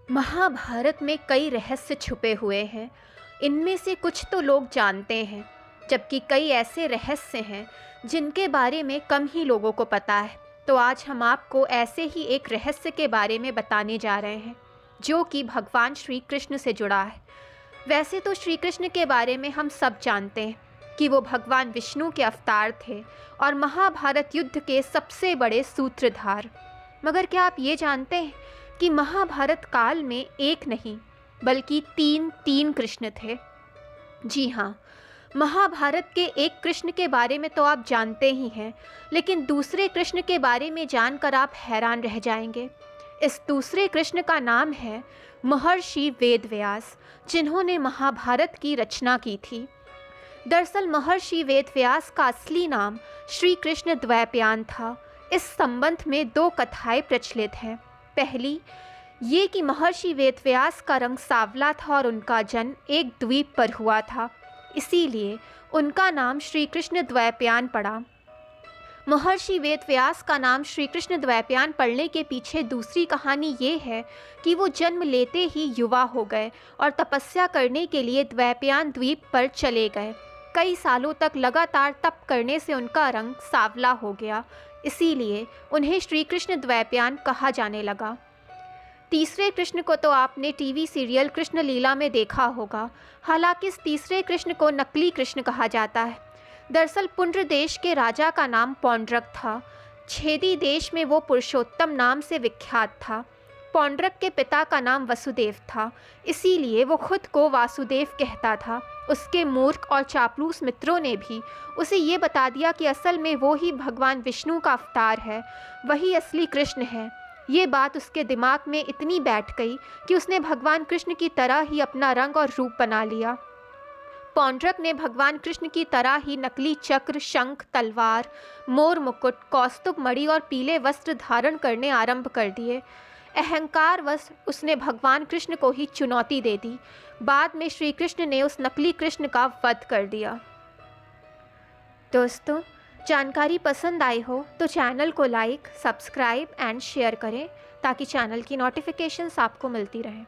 महाभारत में कई रहस्य छुपे हुए हैं। इनमें से कुछ तो लोग जानते हैं, जबकि कई ऐसे रहस्य हैं जिनके बारे में कम ही लोगों को पता है। तो आज हम आपको ऐसे ही एक रहस्य के बारे में बताने जा रहे हैं, जो कि भगवान श्री कृष्ण से जुड़ा है। वैसे तो श्री कृष्ण के बारे में हम सब जानते हैं कि वो भगवान विष्णु के अवतार थे और महाभारत युद्ध के सबसे बड़े सूत्रधार। मगर क्या आप ये जानते हैं कि महाभारत काल में एक नहीं बल्कि तीन कृष्ण थे। जी हाँ, महाभारत के एक कृष्ण के बारे में तो आप जानते ही हैं, लेकिन दूसरे कृष्ण के बारे में जानकर आप हैरान रह जाएंगे। इस दूसरे कृष्ण का नाम है महर्षि वेदव्यास, जिन्होंने महाभारत की रचना की थी। दरअसल महर्षि वेदव्यास का असली नाम श्री कृष्ण द्वैपायन था। इस संबंध में दो कथाएं प्रचलित हैं। पहली ये कि महर्षि वेदव्यास का रंग सांवला था और उनका जन्म एक द्वीप पर हुआ था, इसीलिए उनका नाम श्री कृष्ण द्वैपायन पड़ा। महर्षि वेदव्यास का नाम श्री कृष्ण द्वैपायन पड़ने के पीछे दूसरी कहानी ये है कि वो जन्म लेते ही युवा हो गए और तपस्या करने के लिए द्वैपायन द्वीप पर चले गए। कई सालों तक लगातार तप करने से उनका रंग सांवला हो गया, इसीलिए उन्हें श्री कृष्ण द्वैपायन कहा जाने लगा। तीसरे कृष्ण को तो आपने टीवी सीरियल कृष्ण लीला में देखा होगा। हालांकि इस तीसरे कृष्ण को नकली कृष्ण कहा जाता है। दरअसल पुंड्र देश के राजा का नाम पौंड्रक था। छेदी देश में वो पुरुषोत्तम नाम से विख्यात था। पौंड्रक के पिता का नाम वसुदेव था, इसीलिए वो खुद को वासुदेव कहता था। उसके मूर्ख और चापलूस मित्रों ने भी उसे ये बता दिया कि असल में वो ही भगवान विष्णु का अवतार है, वही असली कृष्ण है। ये बात उसके दिमाग में इतनी बैठ गई कि उसने भगवान कृष्ण की तरह ही अपना रंग और रूप बना लिया। पौंड्रक ने भगवान कृष्ण की तरह ही नकली चक्र, शंख, तलवार, मोर मुकुट, कौस्तुभ मणि और पीले वस्त्र धारण करने आरंभ कर दिए। अहंकारवश उसने भगवान कृष्ण को ही चुनौती दे दी। बाद में श्री कृष्ण ने उस नकली कृष्ण का वध कर दिया। दोस्तों, जानकारी पसंद आई हो तो चैनल को लाइक, सब्सक्राइब एंड शेयर करें ताकि चैनल की नोटिफिकेशंस आपको मिलती रहें।